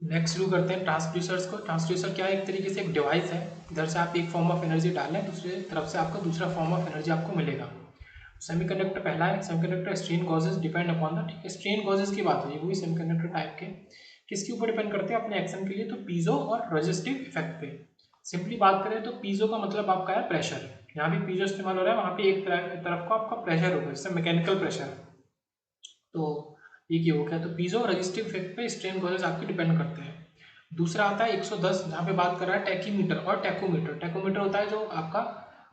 Next शुरू करते हैं ट्रांसड्यूसर्स को। ट्रांसड्यूसर क्या है? एक तरीके से एक डिवाइस है, इधर से आप एक फॉर्म ऑफ एनर्जी डालें, दूसरी तरफ से आपका दूसरा फॉर्म ऑफ एनर्जी आपको मिलेगा। सेमीकंडक्टर पहला है, semiconductor strain gauges depend upon the, ठीक है, स्ट्रेन गॉजेस की बात हुई है, वही सेमीकंडक्टर टाइप के किसके ऊपर डिपेंड करते हैं अपने एक्शन के लिए? तो पीजो और रेजिस्टिव इफेक्ट पे। सिंपली बात करें तो पीजो का मतलब आपका है प्रेशर, यहाँ भी पीजो इस्तेमाल हो रहा है, वहाँ पे एक तरफ का आपका प्रेशर होगा, जैसे मैकेनिकल प्रेशर। तो ये हो गया, तो पीजो रेजिस्टिव इफेक्ट पे स्ट्रेन गॉजेस आपके डिपेंड करते हैं। दूसरा आता है 110, जहाँ पे बात कर रहा है टैकीमीटर और टैकोमीटर। टैकोमीटर होता है जो आपका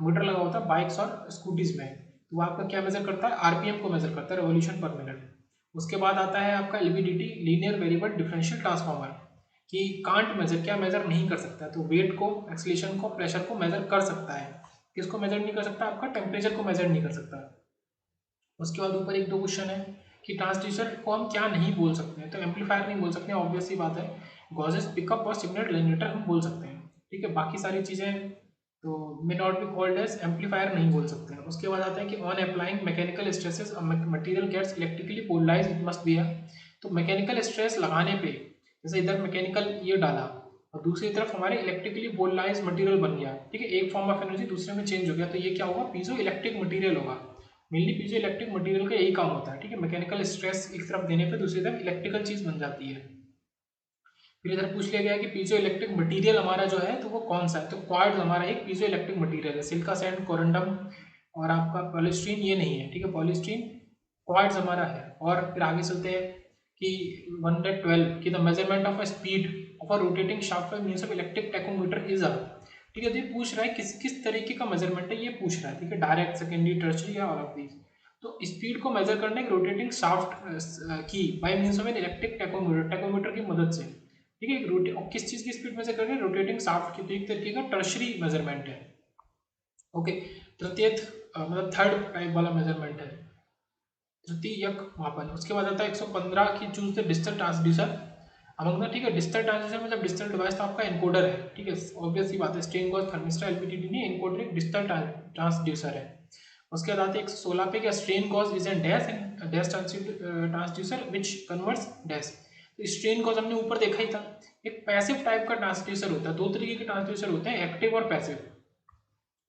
मीटर लगा होता है बाइक्स और स्कूटीज में, तो वो आपका क्या मेजर करता है? आरपीएम को मेजर करता है, रेवोल्यूशन पर मिनट। उसके बाद आता है आपका LVDT, linear variable differential transformer, कि कांट मेजर, क्या मेजर नहीं कर सकता है? तो वेट को, एक्सीलरेशन को, प्रेशर को मेजर कर सकता है, किसको मेजर नहीं कर सकता? आपका टेम्परेचर को मेजर नहीं कर सकता। उसके बाद ऊपर एक दो क्वेश्चन है कि ट्रांसड्यूसर को हम क्या नहीं बोल सकते हैं? तो एम्पलीफायर नहीं बोल सकते हैं, ऑब्वियस सी बात है। गॉजेस पिकअप और सिग्नल जनरेटर हम बोल सकते हैं, ठीक है। बाकी सारी चीज़ें तो may not be called as amplifier, नहीं बोल सकते हैं। उसके बाद आता है कि on applying mechanical stresses material gets electrically polarise, it must be है। तो मैकेनिकल स्ट्रेस लगाने पे, जैसे इधर मैकेनिकल ये डाला और दूसरी तरफ हमारे इलेक्ट्रिकली पोलराइज मटेरियल बन गया, ठीक है, एक फॉर्म ऑफ एनर्जी दूसरे में चेंज हो गया, तो ये क्या होगा? पीजो इलेक्ट्रिक मटेरियल होगा। मेनली पीजो इलेक्ट्रिक मटेरियल का यही काम होता है, ठीक है, मैकेनिकल स्ट्रेस एक तरफ देने पे दूसरी तरफ इलेक्ट्रिकल चीज बन जाती है। फिर इधर पूछ लिया गया कि पीजो इलेक्ट्रिक मटेरियल हमारा जो है तो वो कौन सा है? तो क्वार्ट्ज हमारा एक पीजो इलेक्ट्रिक मटेरियल है। सिलिका सैंड, कोरंडम और आपका पॉलीस्टीरीन ये नहीं है, ठीक है, पॉलीस्टीरीन क्वार्ट्ज हमारा है। और फिर आगे चलते हैं कि 112 की the measurement of a speed of a rotating shaft by means of electric tachometer is a, ठीक है। तो ये पूछ रहा है किस किस तरीके का मेजरमेंट है, ये पूछ रहा है, ठीक है, डायरेक्ट, सेकेंडरी, टर्शियरी या ऑल ऑफ दीज। तो स्पीड को मेजर करने एक रोटेटिंग शाफ्ट की by means of an electric tachometer, tachometer की मदद से, ठीक है। और किस चीज की स्पीड मेजर कर रहे हैं? रोटेटिंग शाफ्ट की, तो एक तरीके का टर्शरी मेजरमेंट है। ओके, तृतीय मतलब थर्ड टाइप वाला मेजरमेंट है, तृतीयक मापन। उसके बाद आता है 115 की choose the digital transducer among the, ठीक है। डिजिटल ट्रांसड्यूसर मतलब डिजिटल डिवाइस तो आपका एनकोडर है, ठीक है, ऑब्वियस सी बात है। स्ट्रेन गॉज, थर्मिस्टर, एलपीटीडी नहीं, एनकोडर एक डिजिटल ट्रांसड्यूसर है। उसके बाद आते हैं 116 पे, क्या strain gauge is an dash in dash transducer which converts dash. तो स्ट्रेन गॉज हमने ऊपर देखा ही था, एक पैसिव टाइप का ट्रांसड्यूसर होता है। दो तरीके के ट्रांसड्यूसर होते हैं, एक्टिव और पैसिव।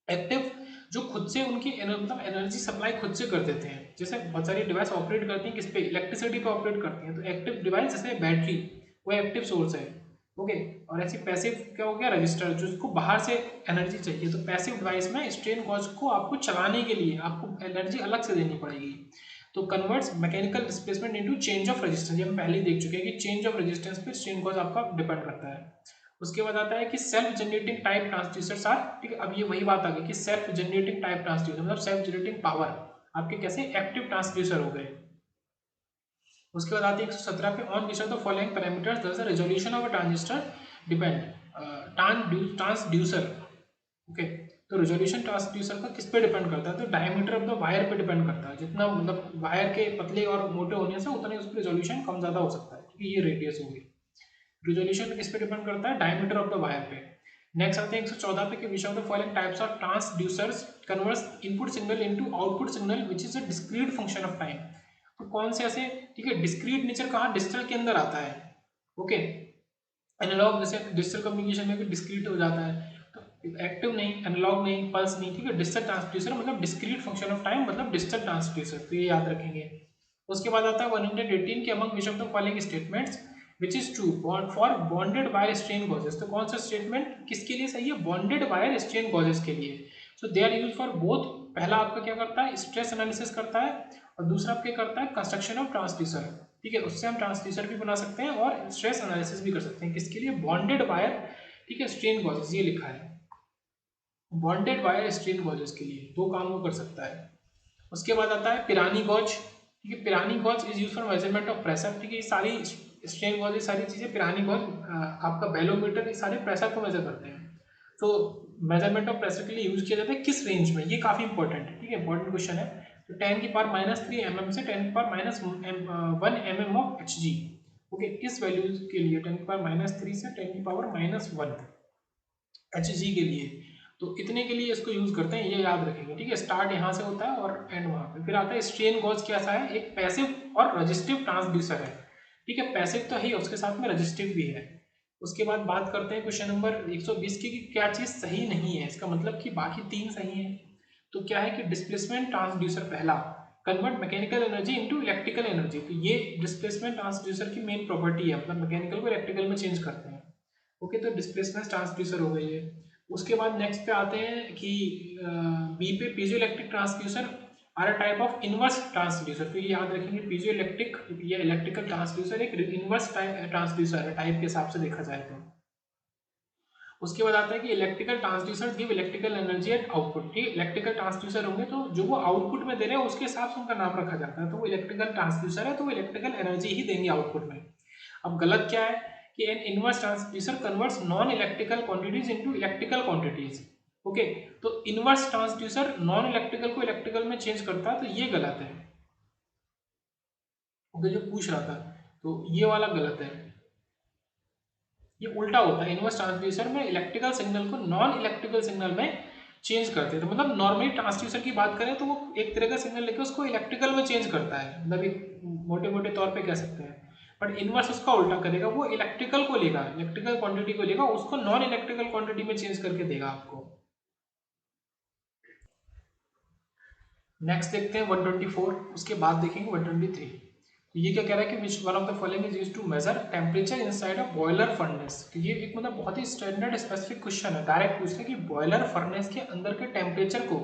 एक्टिव जो खुद से उनकी मतलब एनर्जी सप्लाई खुद से कर देते हैं, जैसे बहुत सारी डिवाइस ऑपरेट करती हैं किस पे? इलेक्ट्रिसिटी पे ऑपरेट करती हैं, तो एक्टिव डिवाइस जैसे बैटरी, वो एक्टिव सोर्स है। ओके, और ऐसी पैसिव क्या हो गया? रजिस्टर, जो उसको बाहर से एनर्जी चाहिए। तो पैसिव डिवाइस में स्ट्रेन गॉज को आपको चलाने के लिए आपको एनर्जी अलग से देनी पड़ेगी। तो converts mechanical displacement into change of resistance, ये हम पहले ही देख चुके हैं कि चेंज ऑफ रेजिस्टेंस पे स्ट्रेन गॉज आपका डिपेंड करता है। उसके बाद आता है कि self generating type transducers are, ठीक है। अब ये वही बात आ गई कि सेल्फ जनरेटिंग टाइप ट्रांसड्यूसर मतलब सेल्फ जनरेटिंग पावर आपके कैसे? एक्टिव ट्रांसड्यूसर हो गए। उसके बाद आते हैं 117 पे, on which of the following parameters does the resolution of a transistor depend? Transducer, okay. तो रेजोल्यूशन ट्रांसड्यूसर का किस पे डिपेंड करता है? तो डायमीटर ऑफ द वायर पे डिपेंड करता है, जितना मतलब वायर के पतले और मोटे होने से उतने उस पर रेजोल्यूशन कम ज्यादा हो सकता है, क्योंकि ये रेडियस होगी। रेजोल्यूशन किस पे डिपेंड करता है? डायमीटर ऑफ द वायर पे। नेक्स्ट आते हैं 114 पे कि which of the following types of transducers converts input signal into output signal which is a discrete function of time. तो कौन से ऐसे, ठीक है, डिस्क्रीट नेचर कहाँ? डिजिटल के अंदर आता है, ओके। एनालॉग जैसे डिजिटल कम्युनिकेशन में भी डिस्क्रीट हो जाता है, तो एक्टिव नहीं, एनालॉग नहीं, पल्स नहीं, ठीक है। डिजिटल ट्रांसड्यूसर मतलब डिस्क्रीट फंक्शन ऑफ टाइम मतलब डिजिटल ट्रांसड्यूसर, तो ये याद रखेंगे। उसके बाद आता है 118 के among which of the following statements which is true for bonded wire strain gauges. तो कौन सा स्टेटमेंट किसके लिए सही है? बॉन्डेड वायर स्ट्रेन गॉजेस के लिए। So they are used for both. पहला आपका क्या करता है? स्ट्रेस एनालिसिस करता है, और दूसरा क्या करता है? कंस्ट्रक्शन ऑफ ट्रांसड्यूसर, ठीक है। उससे हम ट्रांसड्यूसर भी बना सकते हैं और स्ट्रेस एनालिसिस भी कर सकते हैं, किसके लिए? बॉन्डेड वायर, ठीक है, स्ट्रेन गॉजेस, ये लिखा है। बॉन्डेड वायर स्ट्रेन गॉजेस के लिए दो काम वो कर सकता है। उसके बाद आता है पिरानी गॉज, ठीक है। Pirani gauge is use for measurement of pressure, ठीक है। ये सारी स्ट्रेन गॉज, ये सारी चीजें पिरानी गॉज, आपका बैलोमीटर, ये सारे प्रेशर को मेजर करते हैं। तो मेजरमेंट ऑफ प्रेशर के लिए यूज किया जाता है किस रेंज में? ये काफी इंपॉर्टेंट है, ठीक है, इंपॉर्टेंट क्वेश्चन है। तो 10⁻³ mm से 10⁻1 mm ऑफ Hg, ओके। किस वैल्यूज के लिए? 10⁻³ से 10⁻1 Hg के लिए। तो इतने के लिए इसको यूज करते हैं, ये याद रखेंगे, ठीक है। स्टार्ट यहाँ से होता है और एंड वहां पे। फिर आता है स्ट्रेन गॉज, कैसा है? एक पैसिव और रजिस्टिव ट्रांसड्यूसर है। ठीक है, पैसिव तो है ही, उसके साथ में रजिस्टिव भी है। उसके बाद बात करते हैं क्वेश्चन नंबर 120 की, कि क्या चीज सही नहीं है, इसका मतलब कि बाकी 3 सही है। तो क्या है कि डिस्प्लेसमेंट ट्रांसड्यूसर पहला convert mechanical energy into electrical energy, तो ये डिस्प्लेसमेंट ट्रांसड्यूसर की मेन प्रॉपर्टी है, मतलब मैकेनिकल को इलेक्ट्रिकल में चेंज करते हैं। ओके, तो डिस्प्लेसमेंट ट्रांसड्यूसर हो गई है। उसके बाद नेक्स्ट पे आते हैं कि बी पे piezo electric transducer are a type of inverse transducer, तो ये याद रखेंगे पीजो इलेक्ट्रिक या इलेक्ट्रिकल ट्रांसड्यूसर एक इनवर्स ट्रांसड्यूसर है टाइप के हिसाब से देखा जाए तो। उसके बाद आता है कि electrical transducer give electrical energy at output, ठीक, इलेक्ट्रिकल ट्रांसड्यूसर होंगे तो जो वो आउटपुट में दे रहे हैं उसके हिसाब से उनका नाम रखा जाता है, तो वो इलेक्ट्रिकल ट्रांसड्यूसर है, तो वो इलेक्ट्रिकल एनर्जी ही देंगे आउटपुट में। अब गलत क्या है कि N inverse transducer converts non electrical quantities into electrical quantities. Okay, तो इनवर्स ट्रांसड्यूसर नॉन इलेक्ट्रिकल को इलेक्ट्रिकल में चेंज करता है, तो ये गलत है। ओके, जो पूछ रहा था तो ये वाला गलत है, ये उल्टा होता है। इनवर्स ट्रांसड्यूसर में इलेक्ट्रिकल सिग्नल को नॉन इलेक्ट्रिकल सिग्नल में चेंज करते हैं, तो मतलब नॉर्मली ट्रांसड्यूसर की बात करें तो वो एक तरह का सिग्नल लेके उसको इलेक्ट्रिकल में चेंज करता है, मतलब एक मोटे मोटे तौर पे कह सकते हैं। बट इनवर्स उसका उल्टा करेगा, वो इलेक्ट्रिकल को लेगा, इलेक्ट्रिकल क्वांटिटी को लेगा, उसको नॉन इलेक्ट्रिकल क्वांटिटी में चेंज करके देगा आपको। नेक्स्ट देखते हैं 124, उसके बाद देखेंगे 123। तो ये क्या कह रहा है कि which one of the following is used to measure temperature inside a boiler furnace, तो ये एक मतलब बहुत ही स्टैंडर्ड स्पेसिफिक क्वेश्चन है, डायरेक्ट पूछ रहे हैं कि बॉयलर फर्नेस के अंदर के टेम्परेचर को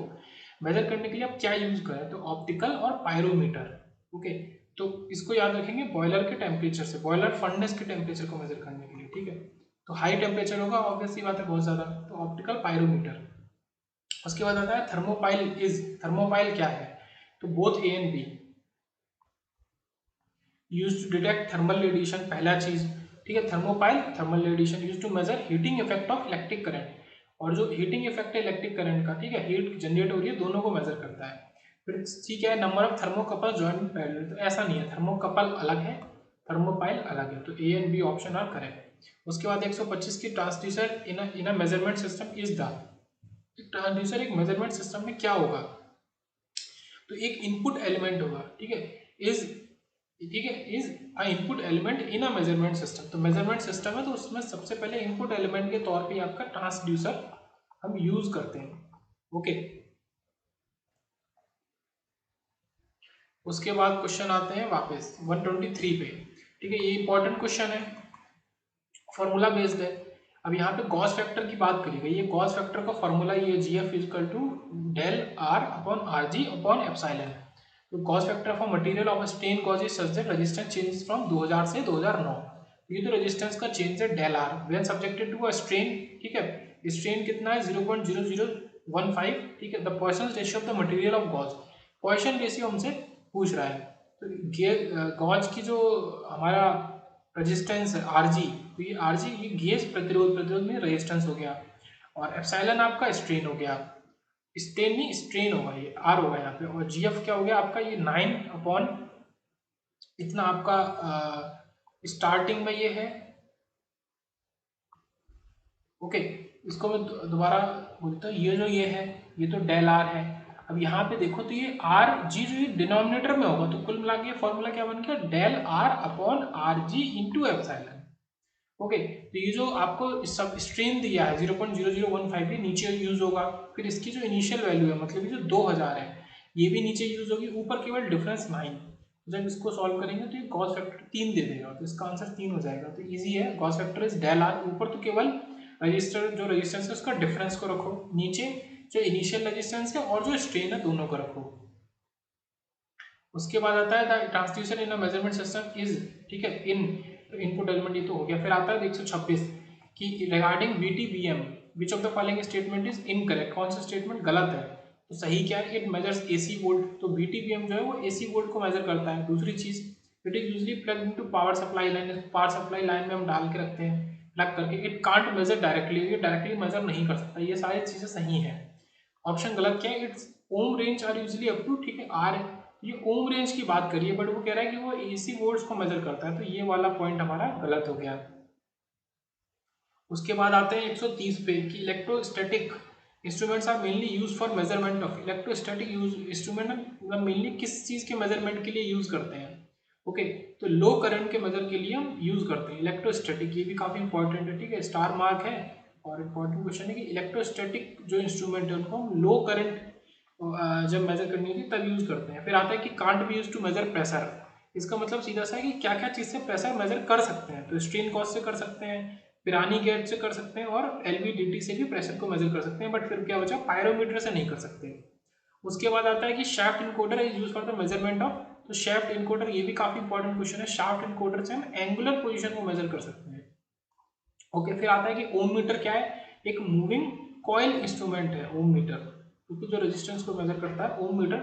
मेजर करने के लिए आप क्या यूज करें, तो ऑप्टिकल और पायरोमीटर। ओके, तो इसको याद रखेंगे बॉयलर के टेम्परेचर से, बॉयलर फर्नेस के टेम्परेचर को मेजर करने के लिए, ठीक है। तो हाई टेम्परेचर होगा ऑब्वियसली बात है बहुत ज्यादा, तो ऑप्टिकल पायरोमीटर। उसके बाद आता है थर्मोपाइल इज, थर्मोपाइल क्या है, तो both A and B use to detect thermal radiation, पहला चीज, ठीक है। Thermopile thermal radiation use to measure heating effect of electric current, और जो हीटिंग इफेक्ट है इलेक्ट्रिक करंट का, ठीक है, हीट जनरेट हो रही है, दोनों को मेजर करता है। फिर ठीक है, number of thermocouple joint parallel, तो ऐसा नहीं है, थर्मोकपल अलग है, थर्मोपाइल अलग है, तो A and B option are correct. उसके बाद 125 की transducer in a measurement system is the, transducer एक मेजरमेंट सिस्टम में क्या होगा, तो एक इनपुट एलिमेंट होगा, ठीक है, इज, ठीक है, is a input element in a measurement system, तो मेजरमेंट सिस्टम है तो उसमें सबसे पहले इनपुट एलिमेंट के तौर पे आपका ट्रांसड्यूसर हम यूज करते हैं। ओके, उसके बाद क्वेश्चन आते हैं वापस 123 पे, ठीक है, ये इंपॉर्टेंट क्वेश्चन है, फॉर्मूला बेस्ड है। अब यहाँ पे गॉस फैक्टर की बात करी गई है, गॉस फैक्टर का फॉर्मूला ये GF equal to del R upon R g upon epsilon, तो gauge factor for material of strain gauge is such that resistance change from 2000 से 2009, ये तो रेजिस्टेंस का चेंज है del R when subjected to a strain, ठीक है, strain कितना है 0.0015, ठीक है, the Poisson ratio of the material of gauge, Poisson ratio हमसे पूछ रहा है, तो गॉज की जो हमारा रेजिस्टेंस है आरजी, तो ये आरजी ये गेज प्रतिरोध, प्रतिरोध में रेजिस्टेंस हो गया, और एप्सिलॉन आपका स्ट्रेन हो गया, स्ट्रेन नहीं स्ट्रेन होगा, ये आर होगा यहाँ पे, और जीएफ क्या हो गया आपका, ये 9 अपॉन इतना आपका स्टार्टिंग में ये है। ओके, इसको मैं दोबारा बोलता हूँ, ये जो ये है ये तो डेल आर है। अब यहाँ पे देखो तो ये आर जी जो ये डिनोमिनेटर में होगा, तो कुल मिला के फॉर्मूला क्या बन गया, del R upon R G into epsilon. Okay, तो ये जो आपको सब स्ट्रेन दिया है 0.0015 भी नीचे यूज होगा, फिर इसकी जो इनिशियल वैल्यू है मतलब ये जो 2000 है ये भी नीचे यूज होगी, ऊपर केवल डिफरेंस 9, जब इसको सॉल्व करेंगे तो ये गॉस फैक्टर 3 दे देगा, तो इसका आंसर 3 हो जाएगा, तो इजी है, gauge factor is del R, ऊपर तो केवल रजिस्टर जो रजिस्टेंस है उसका डिफरेंस को रखो, नीचे जो इनिशियल रजिस्टेंस है और जो स्ट्रेन है दोनों को रखो। उसके बाद आता है the transducer in a measurement system is, ठीक है, इन इनपुट एलिमेंट, ये तो हो गया। फिर आता है 126 कि regarding VTBM which of the following statement is incorrect, कौन सा स्टेटमेंट गलत है, तो सही क्या है, इट मेजर्स AC वोल्ट, तो VTBM जो है वो AC वोल्ट को मेजर करता है। दूसरी चीज, it is usually plug into power supply line, power supply line में हम डाल के रखते हैं प्लग करके, इट कांट मेजर डायरेक्टली, ये डायरेक्टली मेजर नहीं कर सकता, ये सारी चीजें सही है। ऑप्शन गलत क्या है, it's ohm range are usually up to, ठीक है, आर, ये ओम रेंज की बात करिए बट वो कह रहा है कि वो AC वोल्ट्स को मेजर करता है, तो ये वाला पॉइंट हमारा गलत हो गया। उसके बाद आते हैं 130 पे कि electrostatic instruments are mainly use for measurement of, electrostatic use instrument मतलब मेनली किस चीज के मेजरमेंट के लिए यूज करते हैं, ओके, तो लो करंट के मेजर के लिए हम यूज करते हैं इलेक्ट्रोस्टैटिक, ये भी काफी इंपॉर्टेंट है, ठीक है, स्टार मार्क है। और इम्पॉर्टेंट क्वेश्चन है कि इलेक्ट्रोस्टैटिक जो इंस्ट्रूमेंट है उनको हम लो करंट जब मेजर करनी होती है तब यूज करते हैं। फिर आता है कि can't be use to measure pressure. इसका मतलब सीधा सा है कि क्या क्या चीज से प्रेशर मेजर कर सकते हैं, तो स्ट्रेन गॉज से कर सकते हैं, पिरानी गेज से कर सकते हैं, और एलवीडीटी से भी प्रेशर को मेजर कर सकते हैं, बट फिर क्या बचा, पायरोमीटर से नहीं कर सकते। उसके बाद आता है कि shaft encoder is use for the measurement of, तो शाफ्ट इनकोडर, ये भी काफी इंपॉर्टेंट क्वेश्चन है, शाफ्ट इनकोडर से हम एंगुलर पोजीशन को मेजर कर सकते हैं। ओके, फिर आता है कि ओम मीटर क्या है, एक मूविंग कॉइल इंस्ट्रूमेंट है ओम मीटर, क्योंकि जो रेजिस्टेंस को मेजर करता है ओम मीटर,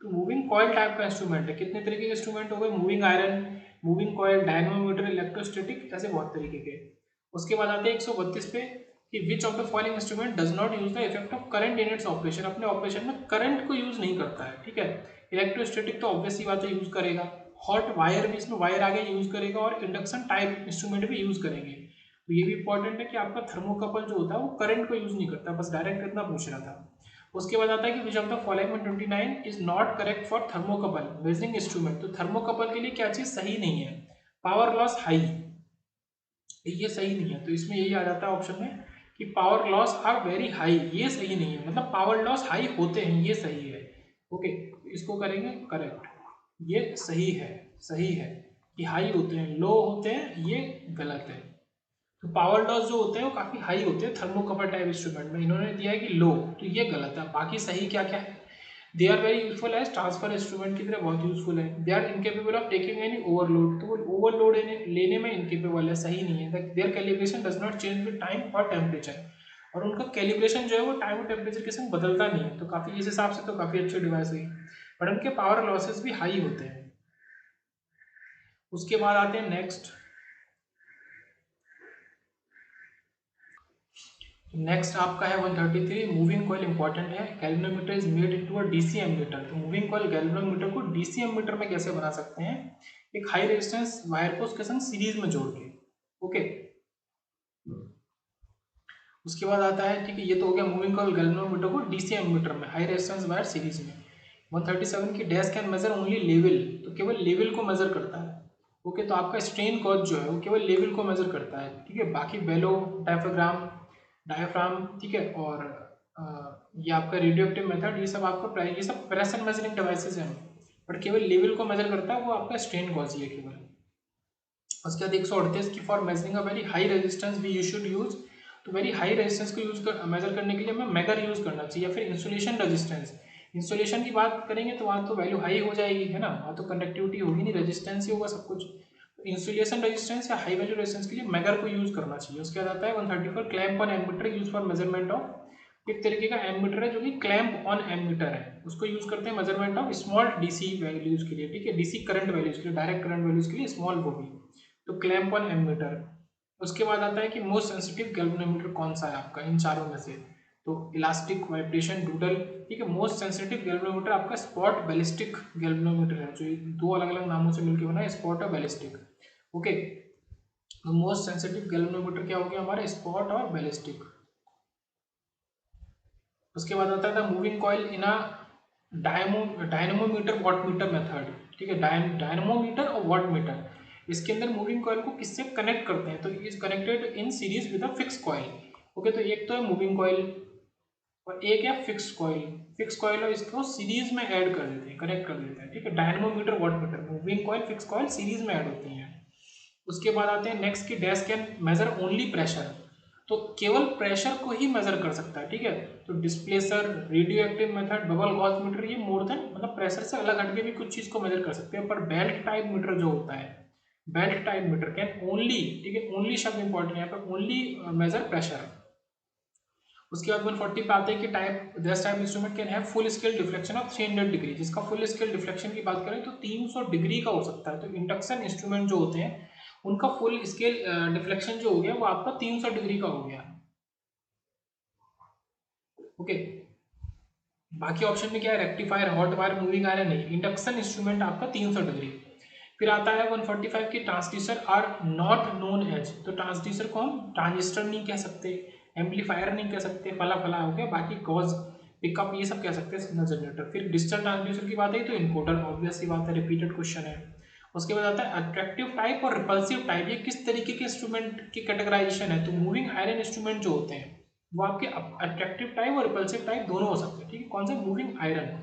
तो मूविंग कॉइल टाइप का इंस्ट्रूमेंट है। कितने तरीके के इंस्ट्रूमेंट हो गए, moving iron, moving coil, dynamometer, electrostatic, ऐसे बहुत तरीके के। उसके बाद आते हैं 132 पे कि which of the following instrument does not use the effect of current in its operation, अपने ऑपरेशन में करंट को यूज नहीं करता है, ठीक है। इलेक्ट्रोस्टैटिक तो ऑब्वियस ही बात है यूज करेगा, हॉट वायर भी इसमें वायर आगे यूज करेगा, और इंडक्शन टाइप इंस्ट्रूमेंट भी यूज करेंगे। तो ये भी इंपॉर्टेंट है कि आपका थर्मोकपल जो होता है वो करंट को यूज नहीं करता, बस डायरेक्ट इतना पूछ रहा था। उसके बाद आता है कि which of the following 129 is not correct for thermocouple measuring instrument, तो थर्मोकपल के लिए क्या चीज सही नहीं है, पावर लॉस हाई, ये सही नहीं है, तो इसमें यही आ जाता है ऑप्शन में कि power loss are very high, ये सही नहीं है, मतलब पावर लॉस हाई होते हैं, ये सही है। ओके, तो इसको करेंगे करेक्ट, ये सही है, सही है कि हाई होते हैं, लो होते हैं, ये गलत है। तो पावर लॉस जो होते हैं वो काफी हाई होते हैं थर्मोकपल टाइप इंस्ट्रूमेंट में, इन्होंने दिया है कि लो, तो ये गलत है। बाकी सही क्या क्या है, they are very useful as transfer instrument की तरह बहुत यूजफुल है, they are incapable of taking any overload, तो वो ओवरलोड लेने में इनकेपेबल है, सही नहीं है। Their calibration does not change with time और टेम्परेचर, और उनका कैलिब्रेशन जो है वो टाइम और टेम्परेचर के संग बदलता नहीं है, तो काफी इस हिसाब से तो काफी अच्छी डिवाइस हुई, बट उनके पावर लॉसेस भी हाई होते हैं। उसके बाद आते हैं नेक्स्ट, नेक्स्ट आपका है 133, मूविंग कॉइल इंपॉर्टेंट है, galvanometer is made into a DC ammeter, तो मूविंग कॉइल गैल्वेनोमीटर को डीसी एमीटर में कैसे बना सकते हैं, एक हाई रेजिस्टेंस वायर को उसके संग सीरीज में जोड़ के। ओके, उसके बाद आता है, ठीक है, ये तो हो गया मूविंग कॉइल गैल्वेनोमीटर को डीसी एमीटर में हाई रेजिस्टेंस वायर सीरीज में। 137 की dash can measure only level, तो केवल लेवल को मेजर करता है। ओके, तो आपका स्ट्रेन कॉज जो है वो केवल लेवल को मेजर करता है, ठीक है, बाकी बेलो, डायफ्राम, डायफ्राम, ठीक है, और ये आपका रेडियोएक्टिव मेथड, ये सब आपका ये सब प्रेशर मेजरिंग डिवाइसेस हैं, बट केवल लेवल को मेजर करता है वो आपका स्ट्रेन कॉज ही है केवल। उसके बाद 138 की for measuring a very high resistance we you should use, तो वेरी हाई रेजिस्टेंस को यूज कर मेजर करने के लिए हमें मेगर यूज करना चाहिए, या फिर इंसुलेशन रेजिस्टेंस, इंसुलेशन की बात करेंगे तो वहाँ तो वैल्यू हाई हो जाएगी, है ना, वहाँ तो कंडक्टिविटी होगी नहीं, रेजिस्टेंस ही होगा सब कुछ। इंसुलेशन रेजिस्टेंस या हाई वैल्यू रेजिस्टेंस के लिए मेगर को यूज करना चाहिए। उसके बाद आता है 134 clamp on ammeter use for measurement of, एक तरीके का एमीटर है जो कि क्लैंप ऑन एमीटर है, उसको यूज करते हैं measurement of small DC values के लिए, ठीक है, डीसी करंट वैल्यूज के लिए, डायरेक्ट करंट वैल्यूज के लिए स्मॉल वो भी, तो क्लैंप ऑन एमीटर। उसके बाद आता है कि मोस्ट सेंसिटिव गैल्वेनोमीटर कौन सा है आपका इन चारों में से, तो इलास्टिक, वाइब्रेशन, डूडल, ठीक है। मोस्ट सेंसिटिव गैल्वेनोमीटर आपका स्पॉट बैलिस्टिक गैल्वेनोमीटर है, जो दो अलग अलग नामों से मिलकर बना है, स्पॉट और बैलिस्टिक। ओके, तो मोस्ट सेंसिटिव गैल्वेनोमीटर क्या हो गया हमारा, स्पॉट और बैलिस्टिक। उसके बाद आता है मूविंग कॉइल इन अ डायनमोमीटर वॉटमीटर मेथड, ठीक है, डायनमोमीटर और वॉटमीटर, इसके अंदर मूविंग कॉइल को किससे कनेक्ट करते हैं, तो is connected in series with a fix coil. Okay, तो एक तो है मूविंग कॉइल और एक है फिक्स कॉइल, फिक्स कॉइल और इसको सीरीज में ऐड कर देते हैं, कनेक्ट कर देते हैं, ठीक है, dynamometer wattmeter, moving coil fix coil series में ऐड होती हैं। उसके बाद आते हैं नेक्स्ट की dash can measure only pressure, तो केवल प्रेशर को ही मेजर कर सकता है, ठीक है, तो displacer, radioactive method, bubble gauge meter, ये मोर देन मतलब प्रेशर से अलग हटके भी कुछ चीज को मेजर कर सकते हैं, पर बेल्ट टाइप मीटर जो होता है, belt type meter can only, ठीक है, ओनली शब्द इंपॉर्टेंट है यहाँ पर, ओनली मेजर प्रेशर। उसके बाद 140 पे आते हैं कि type this type instrument can have full scale deflection of 300 degree, जिसका फुल स्केल डिफ्लेक्शन की बात करें तो 300 डिग्री का हो सकता है, तो इंडक्शन इंस्ट्रूमेंट जो होते हैं उनका फुल स्केल डिफ्लेक्शन जो हो गया वो आपका 300 डिग्री का हो गया। ओके, बाकी ऑप्शन में क्या है, rectifier, hot wire, moving iron, नहीं, इंडक्शन इंस्ट्रूमेंट आपका 300 डिग्री। फिर आता है 145 की transducer are not known as, तो ट्रांसड्यूसर को हम ट्रांजिस्टर नहीं कह सकते, एम्पलीफायर नहीं कह सकते, फला फला हो गया, बाकी गॉज, पिकअप, ये सब कह सकते हैं, सिग्नल जनरेटर। फिर डिजिटल ट्रांसड्यूसर की बात है तो इनकोडर, ऑब्वियस सी बात है, रिपीटेड क्वेश्चन है। उसके बाद आता है अट्रैक्टिव टाइप और रिपल्सिव टाइप, ये किस तरीके के इंस्ट्रूमेंट की कैटेगराइजेशन है। तो मूविंग आयरन इंस्ट्रूमेंट जो होते हैं वो आपके अट्रैक्टिव टाइप और रिपल्सिव टाइप दोनों हो सकते हैं, ठीक है। कौन सा? Moving iron.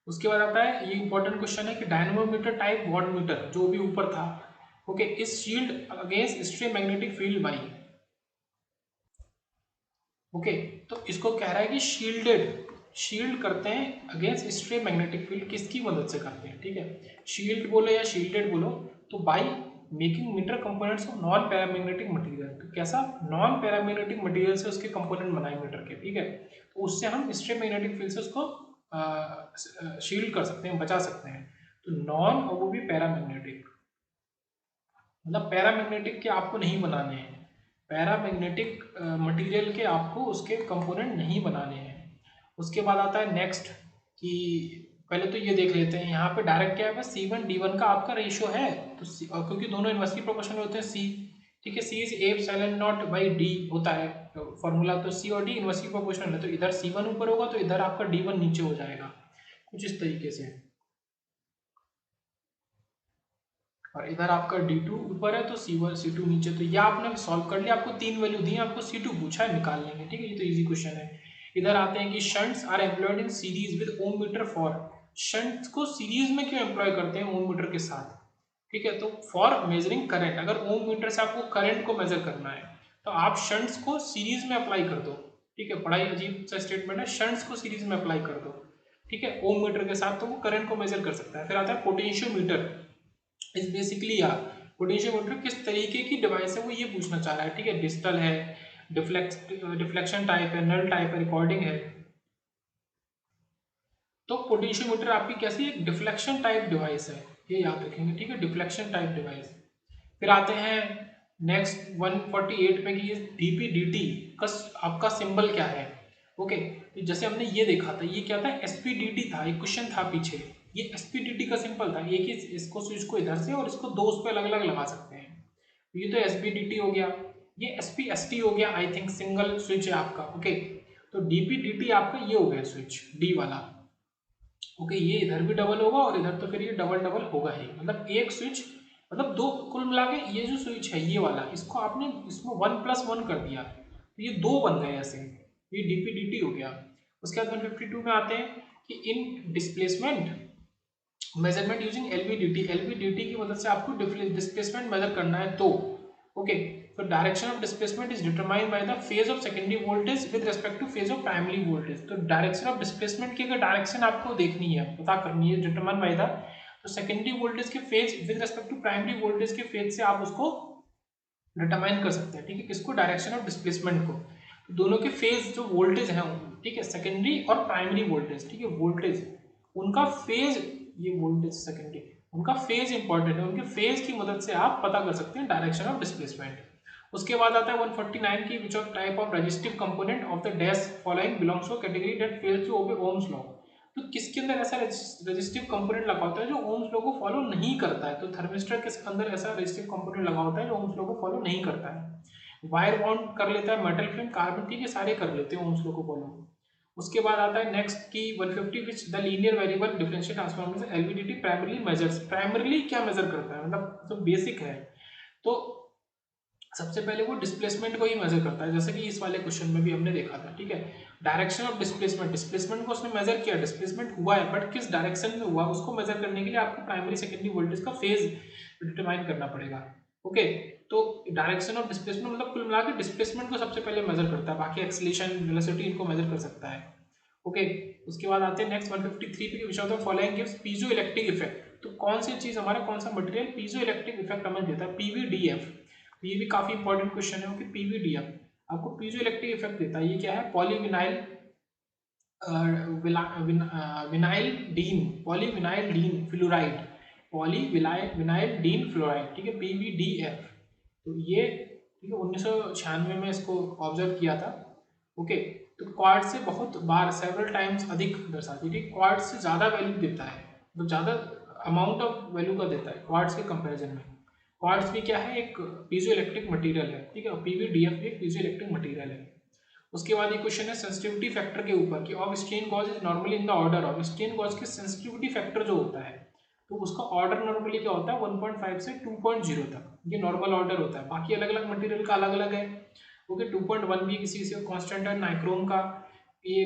उसके बाद आता है, ये इंपॉर्टेंट क्वेश्चन है कि डायनमोमीटर टाइप वाटमीटर जो भी ऊपर था, okay, is shield against extreme magnetic field by, okay, तो इसको कह रहा है कि शील्ड करते हैं अगेंस्ट एक्सट्रीम मैग्नेटिक फील्ड, किसकी मदद से करते हैं, ठीक है। शील्ड बोलो या शील्डेड बोलो, तो by making meter components of non paramagnetic material, तो कैसा? नॉन पैरामैग्नेटिक मटेरियल से उसके कंपोनेंट बनाए मीटर के, ठीक है। तो उससे हम एक्सट्रीम मैग्नेटिक फील्ड से उसको शील्ड कर सकते हैं, बचा सकते हैं। तो नॉन और वो भी पैरामैग्नेटिक, मतलब पैरामैग्नेटिक के आपको नहीं बनाने हैं, पैरामैग्नेटिक मटेरियल के आपको उसके कंपोनेंट नहीं बनाने हैं। उसके बाद आता है नेक्स्ट कि पहले तो ये देख लेते हैं, यहाँ पे डायरेक्ट क्या है, C1 D1 का आपका रेशियो है, तो क्योंकि दोनों इन्वर्सली प्रोपोर्शनल होते हैं C, ठीक है। C is A epsilon not by D होता है फॉर्मूला, तो C और D इन्वर्सली प्रोपोर्शनल है, तो इधर C1 ऊपर होगा तो इधर आपका D1 नीचे हो जाएगा, कुछ इस तरीके से। और इधर आपका D2 ऊपर है तो C1 C2 नीचे। तो यह आपने सॉल्व कर लिया, आपको 3 वैल्यू दी, आपको C2 पूछा है, निकाल लेंगे, ठीक है। ये तो इजी क्वेश्चन है। इधर आते हैं कि shunts are employed in series with ohm meter for, shunts को सीरीज में क्यों एम्प्लॉय करते हैं ओम मीटर के साथ, ठीक है। तो फॉर मेजरिंग करंट, अगर ओम मीटर से आपको करंट को मेजर करना है तो आप शंट्स को सीरीज में अप्लाई कर दो, ठीक है। बड़ा ही अजीब सा स्टेटमेंट है, शंट्स को सीरीज में अप्लाई कर दो, ठीक है, ओम मीटर के साथ, तो वो करंट को मेजर कर सकता है। फिर आता है पोटेंशियोमीटर, इज बेसिकली यार पोटेंशियोमीटर किस तरीके की डिवाइस है वो ये पूछना चाह रहा है, ठीक है। डिजिटल है, डिफ्लेक्शन टाइप है, नल टाइप है, रिकॉर्डिंग है। तो पोटेंशियोमीटर आपकी कैसी एक डिफ्लेक्शन टाइप डिवाइस है, ये याद रखेंगे, ठीक है, डिफ्लेक्शन टाइप डिवाइस। फिर आते हैं नेक्स्ट 148 पे कि डीपीडीटी का आपका सिंबल क्या है, ओके। तो जैसे हमने ये देखा था, ये क्या था, एसपीडीटी था, एक क्वेश्चन था पीछे, ये एसपीडीटी का सिंपल था, एक ही इसको स्विच को इधर से और इसको दो उस पर अलग अलग लगा सकते हैं। तो ये तो एसपीडीटी हो गया, ये एसपीएसटी हो गया, आई थिंक सिंगल स्विच है आपका, ओके। तो डीपीडीटी आपका ये हो गया स्विच डी वाला, ओके। ये इधर भी डबल होगा और इधर, तो फिर ये डबल डबल होगा ही, मतलब एक स्विच, मतलब दो कुल मिला के ये जो स्विच है ये वाला, इसको आपने इसमें 1+1 कर दिया तो ये दो बन गए ऐसे, ये डीपीडीटी हो गया। उसके बाद 152 में आते हैं कि इन displacement measurement using LVDT, LVDT की मदद से आपको डिस्प्लेसमेंट मेजर करना है, तो ओके। तो direction of displacement is determined by the phase of secondary voltage with respect to phase of primary voltage. तो डायरेक्शन ऑफ डिस्प्लेसमेंट की अगर डायरेक्शन आपको देखनी है, पता करनी है, डिटरमाइन बाय द, तो सेकेंडरी वोल्टेज के phase with respect to primary voltage के फेज से आप उसको डिटरमाइन कर सकते हैं, ठीक है, किसको, डायरेक्शन ऑफ डिस्प्लेसमेंट को। तो दोनों के फेज जो वोल्टेज है, ठीक है, सेकेंडरी और प्राइमरी वोल्टेज, ठीक है, वोल्टेज उनका फेज, ये वोल्टेज सेकेंडरी, उनका फेज इंपॉर्टेंट है, उनके फेज की मदद से आप पता कर सकते हैं डायरेक्शन ऑफ डिस्प्लेसमेंट। उसके बाद आता है 149 की which of type of resistive component of the dash following belongs to category that fails to obey ohm's law. तो किसके अंदर ऐसा रेजिस्टिव कंपोनेंट लगा होता है जो ओम्स लॉ को फॉलो नहीं करता है, तो थर्मिस्टर के अंदर ऐसा रेजिस्टिव कंपोनेंट लगा होता है जो ओम्स लॉ को फॉलो नहीं करता है। वायर बाउंड कर लेता है, मेटल फिल्म, कार्बन, ठीक है, सारे कर लेते हैं ओम्स लॉ को फॉलो। उसके बाद आता है नेक्स्ट की 150 which the linear variable differential transformation LVDT primarily measures, primarily क्या मेजर करता है, मतलब तो बेसिक है, तो सबसे पहले वो डिस्प्लेसमेंट को ही मेजर करता है, जैसे कि इस वाले क्वेश्चन में भी हमने देखा था, ठीक है। डायरेक्शन ऑफ डिस्प्लेसमेंट, डिस्प्लेसमेंट को उसने मेजर किया, डिस्प्लेसमेंट हुआ है बट किस डायरेक्शन में हुआ उसको मेजर करने के लिए आपको प्राइमरी सेकेंडरी वोल्टेज का फेज डिटरमाइन करना पड़ेगा, ओके। तो डायरेक्शन ऑफ डिस्प्लेसमेंट मतलब कुल मिला के डिस्प्लेसमेंट को सबसे पहले मेजर करता है, बाकी एक्सीलरेशन, वेलोसिटी इनको मेजर कर सकता है, ओके। उसके बाद आते हैं नेक्स्ट 153 पे, विच of the following gives piezo electric effect. तो कौन सी चीज हमारा, कौन सा मटेरियल पीजो इलेक्ट्रिक इफेक्ट हमें देता है, पीवीडीएफ। तो ये भी काफी इंपॉर्टेंट क्वेश्चन है कि पीवीडीएफ आपको पीजो इलेक्ट्रिक इफेक्ट देता है, ये क्या है, polyvinyl vinyl dean, polyvinyl dean fluoride, polyvinyl dean fluoride, ठीक है, पीवीडीएफ। तो ये, ठीक है, 1996 में इसको ऑब्जर्व किया था, ओके। तो क्वार्ट्ज से बहुत बार, सेवरल टाइम्स अधिक दर्शाती है, ठीक, क्वार्ट्ज से ज़्यादा वैल्यू देता है, तो ज़्यादा अमाउंट ऑफ वैल्यू का देता है क्वार्ट्ज के कंपैरिजन में। क्वार्ट्ज भी क्या है, एक पीजो इलेक्ट्रिक मटेरियल है, ठीक है, पीवीडीएफ भी एक पीजो इलेक्ट्रिक मटेरियल है। उसके बाद ये क्वेश्चन है सेंसिटिविटी फैक्टर के ऊपर कि of strain gauge is normally in the order of, strain gauge के सेंसिटिविटी फैक्टर जो होता है तो उसका ऑर्डर नॉर्मली क्या होता है 1.5 से 2.0 तक, ये नॉर्मल ऑर्डर होता है। बाकी अलग अलग मटेरियल का अलग अलग है। ओके, 2.1 भी किसी से कांस्टेंट है, नाइक्रोम का ये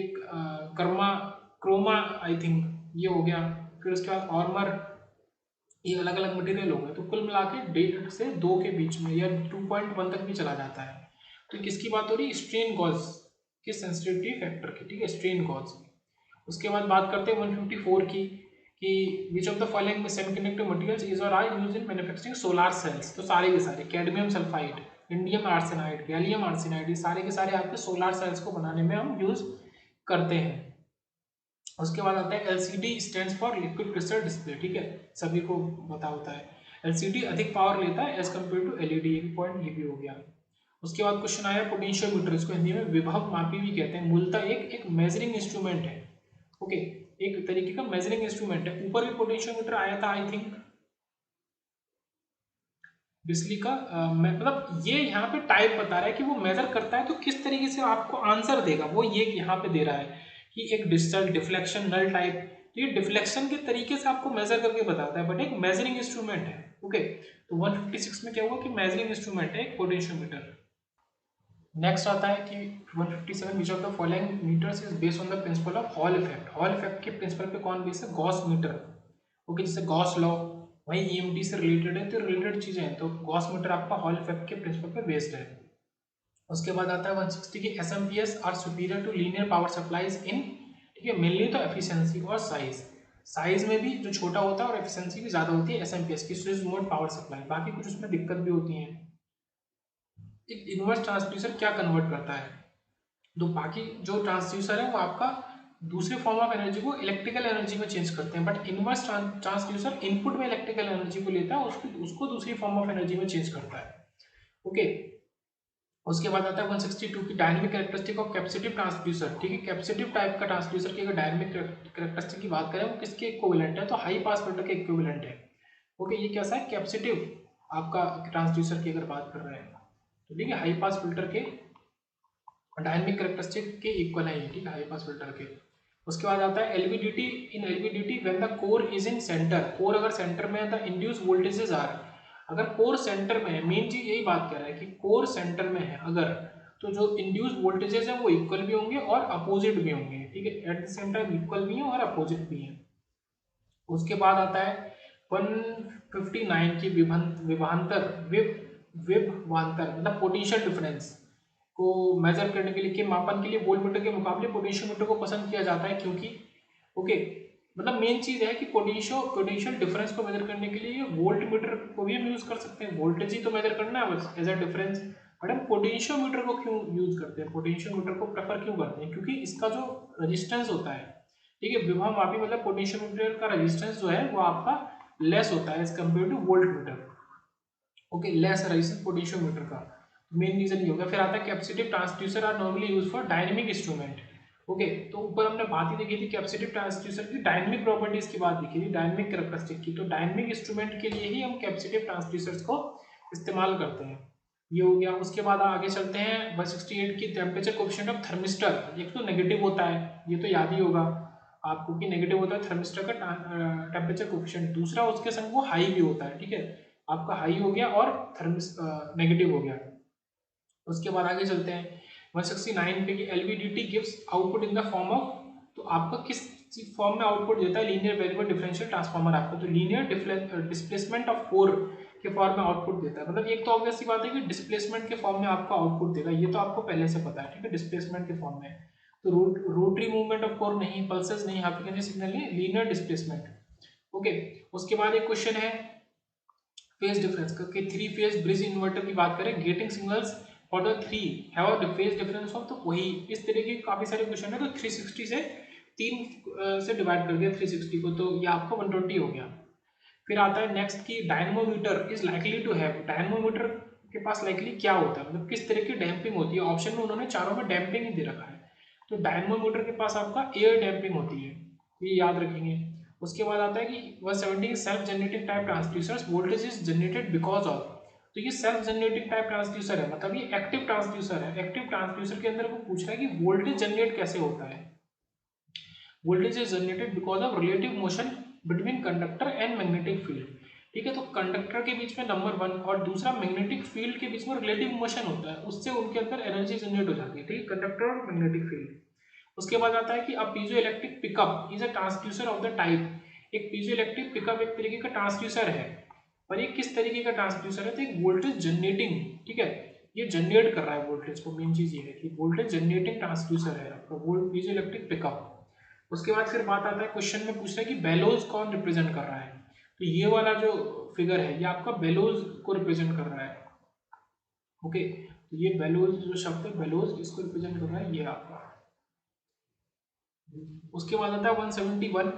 कर्मा क्रोमा आई थिंक ये हो गया। फिर उसके बाद ऑर्मर, ये अलग अलग मटेरियल हो गए। तो कुल मिला के 1.5 से 2 के बीच में या 2.1 तक भी चला जाता है। तो किसकी बात हो रही है, स्ट्रेन गॉज के सेंसिटिविटी फैक्टर की, ठीक है, स्ट्रेन गॉज। उसके बाद बात करते हैं 154 की, कि which of the following semiconductor materials is or are used in manufacturing solar cells. तो सारे के सारे cadmium sulphide, indium arsenide, gallium arsenide, ये सारे के सारे आपके सोलार सेल्स को बनाने में हम यूज करते हैं। उसके बाद आता है LCD stands for liquid crystal display, ठीक है, सभी को पता होता है। एलसीडी अधिक पावर लेता है एज कम्पेयर टू एलईडी, एक पॉइंट ये भी हो गया। उसके बाद क्वेश्चन आया पोटेंशियोमीटर, इसको हिंदी में विभव मापी भी कहते हैं। मूलतः एक मेजरिंग इंस्ट्रूमेंट है। ओके, एक तरीके का मेजरिंग इंस्ट्रूमेंट है। ऊपर भी पोटेंशियोमीटर आया था आई थिंक, बिजली का मतलब ये यहाँ पे टाइप बता रहा है कि वो मेजर करता है तो किस तरीके से आपको आंसर देगा, वो ये यहाँ पे दे रहा है कि एक डिजिटल डिफ्लेक्शन नल टाइप, तो ये डिफ्लेक्शन के तरीके से आपको मेजर करके बताता है, बट एक मेजरिंग इंस्ट्रूमेंट है। ओके, तो 156 में क्या हुआ कि मेजरिंग इंस्ट्रूमेंट है एक पोटेंशियोमीटर। नेक्स्ट आता है कि 157 which of the following meters is based on the principle of Hall effect. Hall effect के प्रिंसिपल पे कौन बेस है, गॉस मीटर। ओके, जैसे गॉस लॉ वही ईएमटी से रिलेटेड है, तो रिलेटेड चीजें हैं, तो गॉस मीटर आपका हॉल इफेक्ट के प्रिंसिपल पे बेस्ड है। उसके बाद आता है 160 की SMPS are superior to linear power supplies in, ठीक है, मेनली तो एफिशिएंसी और साइज, साइज में भी जो छोटा होता है और एफिशिएंसी भी ज्यादा होती है एसएमपीएस की, स्विच मोड पावर सप्लाई। बाकी कुछ उसमें दिक्कत भी होती है। एक इनवर्स ट्रांसड्यूसर क्या कन्वर्ट करता है, तो बाकी जो ट्रांसड्यूसर है वो आपका दूसरे फॉर्म ऑफ एनर्जी को इलेक्ट्रिकल एनर्जी में चेंज करते हैं, बट इनवर्स ट्रांसड्यूसर इनपुट में इलेक्ट्रिकल एनर्जी को लेता है, उसको दूसरी फॉर्म ऑफ एनर्जी में चेंज करता है। ओके, उसके बाद आता है 162 की dynamic characteristic of capacitive transducer, ठीक है, कैपेसिटिव टाइप का ट्रांसड्यूसर की अगर डायनेमिक कैरेक्टरिस्टिक की बात करें वो किसके इक्विवेलेंट है, तो हाई पास फिल्टर के इक्विवेलेंट है। ओके, ये कैसा है, कैपेसिटिव आपका ट्रांसड्यूसर की अगर बात कर रहे हैं तो ठीक है, हाई पास फिल्टर के डायनेमिक कैरेक्टरिस्टिक के इक्वल है ये, ठीक है, हाई पास फिल्टर के। उसके बाद आता है LVDT, in LVDT when the core is in centre, core अगर सेंटर में है द इंड्यूस वोल्टेजेस आर, अगर कोर सेंटर में है, मेन चीज यही बात कर रहा है कि कोर सेंटर में है अगर, तो जो इंड्यूस वोल्टेजेस है वो इक्वल भी होंगे और अपोजिट भी होंगे, ठीक है, at the same time equal भी है और अपोजिट भी है। उसके बाद आता है 159 की विभवांतर विभवांतर मतलब पोटेंशियल डिफरेंस को मेजर करने के लिए, के मापन के लिए वोल्टमीटर के मुकाबले पोटेंशियोमीटर को पसंद किया जाता है, क्योंकि ओके मतलब मेन चीज है कि पोटेंशियल डिफरेंस को मेजर करने के लिए वोल्ट मीटर को भी हम यूज कर सकते हैं, वोल्टेज ही तो मेजर करना है बस एज अ डिफरेंस, बट हम पोटेंशियोमीटर को क्यों यूज करते हैं, पोटेंशियोमीटर को प्रेफर क्यों करते हैं, क्योंकि इसका जो रेजिस्टेंस होता है, ठीक है, विभव मापी मतलब पोटेंशियोमीटर का रेजिस्टेंस जो है वो आपका लेस होता है as compare to volt meter. Okay, less resistance potentiometer का मेन रीजन ये होगा। फिर आता है capacitive transducer are normally use for dynamic instrument. Okay, तो ऊपर हमने बात ही देखी थी कैपेसिटिव ट्रांसड्यूसर की डायनेमिक प्रॉपर्टीज की बात देखी थी, डायनेमिक कैरेक्टरिस्टिक की, तो डायनेमिक इंस्ट्रूमेंट के लिए ही हम कैपेसिटिव ट्रांसड्यूसर्स को इस्तेमाल करते हैं, ये हो गया। उसके बाद आगे चलते हैं 168 की टेम्परेचर कोएफिशिएंट ऑफ थर्मिस्टर, एक तो नेगेटिव होता है, ये तो याद ही होगा आपको कि नेगेटिव होता है थर्मिस्टर का टेम्परेचर कोएफिशिएंट, दूसरा उसके संग वो हाई भी होता है, ठीक है, आपका हाई हो गया और थर्मिस नेगेटिव हो गया। उसके बाद आगे चलते हैं 169 पे कि LVDT gives output in the form of, तो आपका किस फॉर्म में आउटपुट देता है, लीनियर वेरिएबल डिफरेंशियल ट्रांसफार्मर आपको, तो लीनियर डिस्प्लेसमेंट ऑफ कोर के फॉर्म में आउटपुट देता है, मतलब एक तो ऑब्वियस सी बात है कि डिस्प्लेसमेंट के फॉर्म में आपको आउटपुट देगा, ये तो आपको पहले से पता है, ठीक है, डिस्प्लेसमेंट के फॉर्म में, तो रोटरी मूवमेंट ऑफ कोर नहीं, पल्सेस नहीं, हाफ फ्रीक्वेंसी सिग्नल नहीं, लीनियर डिस्प्लेसमेंट। ओके, उसके बाद एक क्वेश्चन है फेज डिफरेंस का, कि थ्री फेज ब्रिज इन्वर्टर की बात करें, getting signals for the three have a phase difference of, तो वही इस तरह के काफी सारे क्वेश्चन है, तो 360 से 3 से डिवाइड कर दिया 360 को, तो ये आपका 120 हो गया। फिर आता है नेक्स्ट की dynamometer is likely to have, dynamometer के पास लाइकली क्या होता है, मतलब किस तरह की डैम्पिंग होती है, ऑप्शन में उन्होंने चारों में डैम्पिंग ही दे रखा है, तो डायनमोमीटर के पास आपका एयर डैम्पिंग होती है, ये याद रखेंगे। उसके बाद आता है कि 170 self generating type transducers voltage is generated because of, तो ये सेल्फ जनरेटिंग टाइप ट्रांसड्यूसर है, मतलब ये एक्टिव ट्रांसड्यूसर है, एक्टिव ट्रांसड्यूसर के अंदर वो पूछ रहा है कि वोल्टेज जनरेट कैसे होता है, voltage is generated because of relative motion between conductor and magnetic field. ठीक है, तो कंडक्टर के बीच में नंबर 1 और दूसरा मैग्नेटिक फील्ड के बीच में रिलेटिव मोशन होता है, उससे उनके अंदर एनर्जी जनरेट हो जाती है। ठीक है, कंडक्टर और मैग्नेटिक फील्ड। उसके बाद आता है कि a piezoelectric pickup is a transducer of the type. एक पीजो इलेक्ट्रिक पिकअप एक तरीके का ट्रांसड्यूसर है, और ये किस तरीके का ट्रांसड्यूसर है, तो एक वोल्टेज जनरेटिंग, ठीक है, ये जनरेट कर रहा है वोल्टेज को। मेन चीज ये है कि वोल्टेज जनरेटिंग ट्रांसड्यूसर है आपका वोल्ट पीजो इलेक्ट्रिक पिकअप। उसके बाद फिर बात आता है, क्वेश्चन में पूछ रहा है कि बेलोज कौन रिप्रेजेंट कर रहा है, तो ये वाला जो फिगर है ये आपका बेलोज को रिप्रेजेंट कर रहा है। ओके, तो ये बेलोज जो शब्द है बेलोज, इसको रिप्रेजेंट कर रहा है ये आपका। उसके बाद आता है 171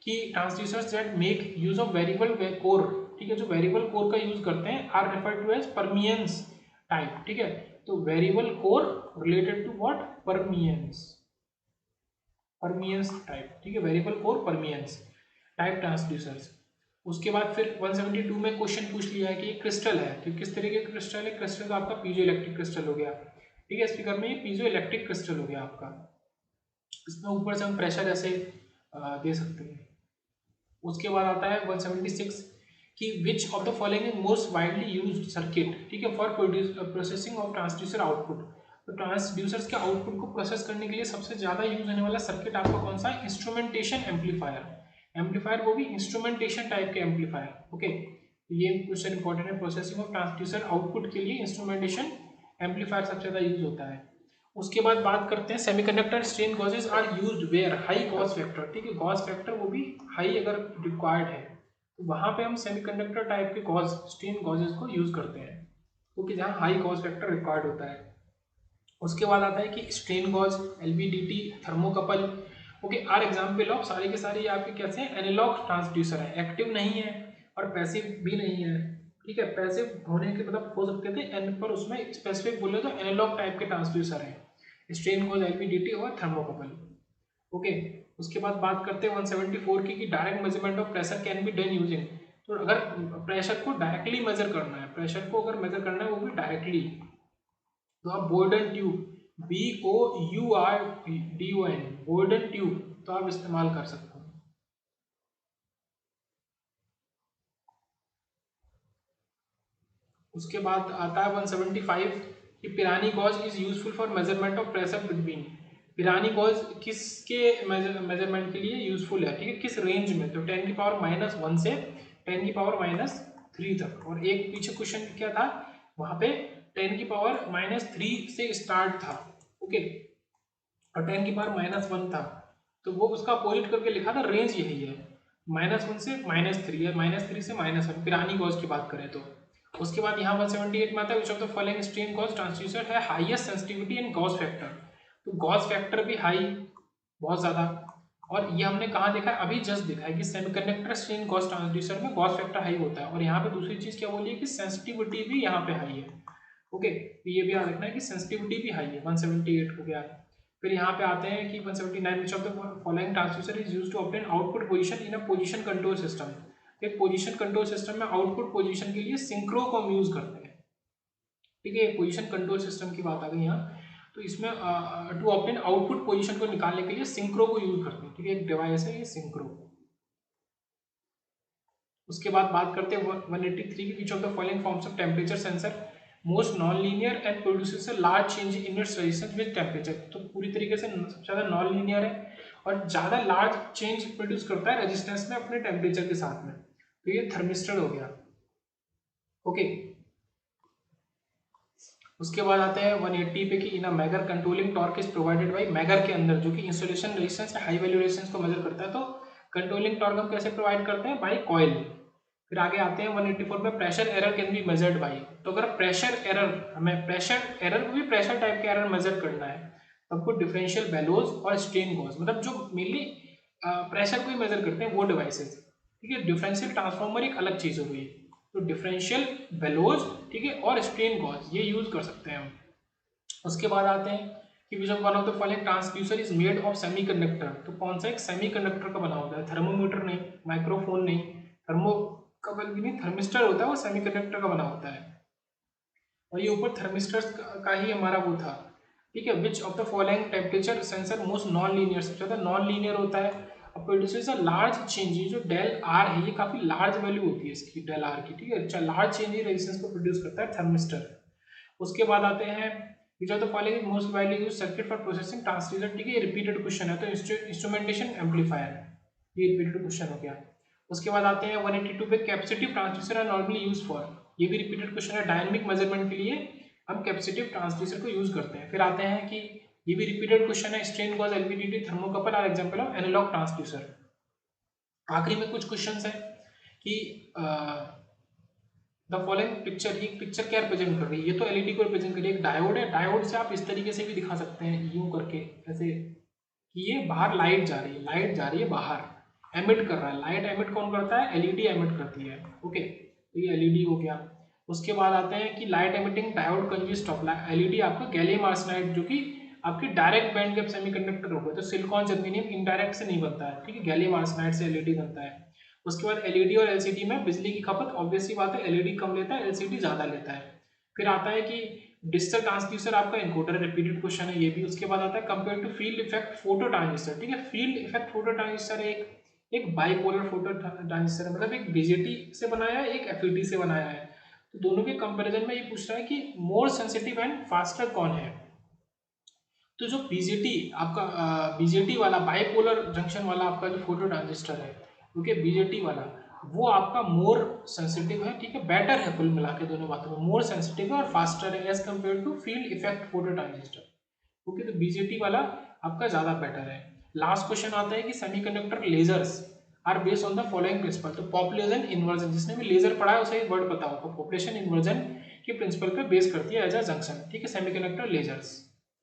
कि transducers that make use of variable core. ठीक है, जो वेरिएबल कोर का यूज करते हैं are referred to as permeance type. ठीक है, तो variable core related to what, permeance, permeance type. ठीक है, variable core permeance type transducers. उसके बाद फिर 172 में क्वेश्चन पूछ लिया है कि ये क्रिस्टल है, तो किस तरीके का क्रिस्टल है, क्रिस्टल तो आपका पीजो इलेक्ट्रिक क्रिस्टल हो गया। ठीक है, इस फिगर में ये पीजो इलेक्ट्रिक क्रिस्टल हो गया आपका। इसमें ऊपर से हम प्रेशर ऐसे दे सकते हैं। उसके बाद आता है 176 कि which of the following is most widely used circuit, ठीक है, for processing of transducer output. तो ट्रांसड्यूसर्स के आउटपुट को प्रोसेस करने के लिए सबसे ज्यादा यूज होने वाला सर्किट आपका कौन सा है, इंस्ट्रूमेंटेशन एम्पलीफायर। एम्पलीफायर वो भी इंस्ट्रूमेंटेशन टाइप के एम्पलीफायर। ओके, ये क्वेश्चन इंपॉर्टेंट है, प्रोसेसिंग ऑफ ट्रांसड्यूसर आउटपुट के लिए इंस्ट्रूमेंटेशन एम्पलीफायर सबसे ज्यादा यूज होता है। उसके बाद बात करते हैं semiconductor strain gauges are used where high gauge factor. ठीक है, गॉस फैक्टर वो भी हाई अगर रिक्वायर्ड है तो वहां पे हम सेमीकंडक्टर टाइप के गॉस स्ट्रेन गॉजेस को यूज करते हैं, क्योंकि जहाँ हाई गॉस फैक्टर रिक्वायर्ड होता है। उसके बाद आता है कि strain gauge, LVDT, thermocouple, okay, are example of, सारे के सारे ये आपके कैसे हैं, एनालॉग ट्रांसड्यूसर है, एक्टिव नहीं है और पैसिव भी नहीं है। ठीक है, पैसिव होने के मतलब हो सकते थे एन, पर उसमें स्पेसिफिक बोले तो एनालॉग टाइप के ट्रांसड्यूसर है, स्ट्रेन गॉज, एलवीडीटी और थर्मोकपल। ओके, उसके बाद बात करते हैं 174 की कि direct measurement of pressure can be done using. तो अगर प्रेशर को डायरेक्टली मेजर करना है, प्रेशर को अगर मेजर करना है वो भी डायरेक्टली, तो आप Borden tube, BOURDON, Borden tube तो आप इस्तेमाल कर सकते हो। उसके बाद आता है 175 कि Pirani gauge is useful for measurement of pressure between. Pirani gauge किसके मेजरमेंट के लिए यूजफुल है, ठीक है, किस रेंज में, तो 10⁻⁻1 से 10⁻³ तक। और एक पीछे क्वेश्चन क्या था, वहां पे 10⁻³ से स्टार्ट था, ओके, और 10⁻1 था, तो वो उसका अपोजिट करके लिखा था, रेंज यही है, -1 से -3 या -3 से -1 पिरानी गॉज की बात करें तो। उसके बाद यहाँ 178 में आता है, which of the following strain gauge transducer है highest sensitivity and gauge factor. तो गॉज फैक्टर भी हाई, बहुत ज्यादा, और ये हमने कहाँ देखा है, अभी जस्ट देखा है कि सेमीकंडक्टर स्ट्रेन गॉज ट्रांसड्यूसर में गॉज फैक्टर हाई होता है। और यहाँ पे दूसरी चीज क्या बोली है कि सेंसिटिविटी भी यहाँ पे हाई है। ओके, तो ये भी याद रखना है कि सेंसिटिविटी भी हाई है। 178 हो गया। फिर यहाँ पे आते हैं कि 179 which of the following transducer is used to obtain output position in a position control system. एक पोजीशन कंट्रोल सिस्टम में आउटपुट पोजीशन के लिए सिंक्रो को हम यूज करते हैं। ठीक है, पोजीशन कंट्रोल सिस्टम की बात आ गई यहाँ, तो इसमें टू ऑब्टेन आउटपुट पोजीशन को निकालने के लिए सिंक्रो को यूज करते हैं। ठीक है, एक डिवाइस है ये सिंक्रो। उसके बाद बात करते हैं 183 की, which of the following forms of temperature sensor most non linear and produces a large change in its resistance with temperature. तो पूरी तरीके से सबसे ज्यादा नॉन लीनियर है और ज्यादा लार्ज चेंज प्रोड्यूस करता है रेजिस्टेंस में अपने टेम्परेचर के साथ में, तो ये थर्मिस्टर हो गया। ओके, उसके बाद आते हैं 180 पे कि in a megger controlling torque is provided by, megger के अंदर जो कि इंसुलेशन रेजिस्टेंस या हाई वैल्यू रेजिस्टेंस को मेजर करता है, तो कंट्रोलिंग टॉर्क हम कैसे प्रोवाइड करते हैं, बाय कॉइल। फिर आगे आते हैं 184 में pressure error can be measured by. तो अगर प्रेशर एरर, हमें प्रेशर एरर को भी प्रेशर टाइप के एरर मेजर करना है, तो आपको डिफरेंशियल बेलोज और स्ट्रेन गॉज, मतलब जो मेनली प्रेशर को ही मेजर करते हैं वो डिवाइसेस। ठीक है, डिफरेंशियल ट्रांसफॉर्मर एक अलग चीज हो गई, तो डिफरेंशियल बेलोज, ठीक है, और स्ट्रेन गॉज ये यूज कर सकते हैं हम। उसके बाद आते हैं कि which of one of the following transducer is made of semiconductor. तो कौन सा एक सेमीकंडक्टर का बना होता है, थर्मोमीटर नहीं, माइक्रोफोन नहीं, थर्मोकपल भी नहीं, थर्मिस्टर होता है वो सेमीकंडक्टर का बना होता है। और ये ऊपर थर्मिस्टर का ही हमारा वो था। ठीक है, which of the following temperature sensor most non linear, सबसे ज्यादा नॉन लीनियर होता है प्रोड्यूसेस अ लार्ज चेंज। ये जो डेल आर है ये काफी लार्ज वैल्यू होती है इसकी, डेल आर की, ठीक है। अच्छा, लार्ज चेंज इन रेजिस्टेंस को प्रोड्यूस करता है थर्मिस्टर। उसके बाद आते हैं which are the following most widely used circuit for processing transducer, ठीक है, रिपीटेड क्वेश्चन है तो इंस्ट्रूमेंटेशन एम्पलीफायर, ये रिपीटेड क्वेश्चन हो गया। उसके बाद आते हैं 182 पे capacitive transducer are normally use for, ये भी रिपीटेड क्वेश्चन है, डायनामिक मेजरमेंट के लिए हम कैपेसिटिव ट्रांसड्यूसर को यूज करते हैं। फिर आते हैं कि ये भी रिपीटेड क्वेश्चन है, strain gauge LVDT thermocouple are example of analog transducer. आखिरी में कुछ क्वेश्चंस है कि द फॉलोइंग पिक्चर, ये पिक्चर क्या रिप्रेजेंट कर रही है, ये तो एलईडी को रिप्रेजेंट कर रही है, एक डायोड है, डायोड से आप इस तरीके से भी दिखा सकते हैं यूं करके ऐसे कि ये बाहर लाइट जा रही है, लाइट जा रही है बाहर, एमिट कर रहा है, लाइट एमिट कौन करता है, एलईडी एमिट करती है, ओके, तो ये एलईडी हो गया। उसके बाद आते हैं कि light emitting diode consumes stop, LED आपका गैलियम आर्सेनाइड जो कि आपकी डायरेक्ट बैंड गैप सेमीकंडक्टर होगा, तो सिलिकॉन जर्मेनियम इनडायरेक्ट से नहीं बनता है, ठीक है, गैलियम आर्सेनाइड से एलईडी बनता है। उसके बाद एलईडी और एलसीडी में बिजली की खपत ऑब्वियस सी बात है, एलईडी कम लेता है, एलसीडी ज्यादा लेता है। फिर आता है कि डिजिटल ट्रांसड्यूसर आपका इनकोडर, रिपीटेड क्वेश्चन है ये भी। उसके बाद आता है compare to field effect photo transistor, ठीक है, फील्ड इफेक्ट फोटो ट्रांजिस्टर एक बाइपोलर फोटो ट्रांजिस्टर है, मतलब एक बीजेटी से बनाया है, एक एफईटी से बनाया है, तो दोनों के कंपैरिजन में ये पूछ रहा है कि मोर सेंसिटिव एंड फास्टर कौन है। तो जो बीजेटी आपका बीजेटी वाला बाइपोलर जंक्शन वाला आपका जो फोटो ट्रांजिस्टर है, ओके, बीजेटी वाला वो आपका मोर सेंसिटिव है, ठीक है, बेटर है, कुल मिला के दोनों बातों में मोर सेंसिटिव है और फास्टर है as compare to field effect photo transistor, okay, तो बीजेटी वाला आपका ज्यादा बेटर है। लास्ट क्वेश्चन आता है कि semiconductor lasers are based on the following principle, तो पॉपुलेशन इन्वर्जन, जिसने भी लेजर पढ़ा है उसे एक वर्ड पता होगा, पॉपुलेशन इन्वर्जन के प्रिंसिपल पे बेस करती है एज अ जंक्शन, ठीक है, सेमीकंडक्टर लेजर्स।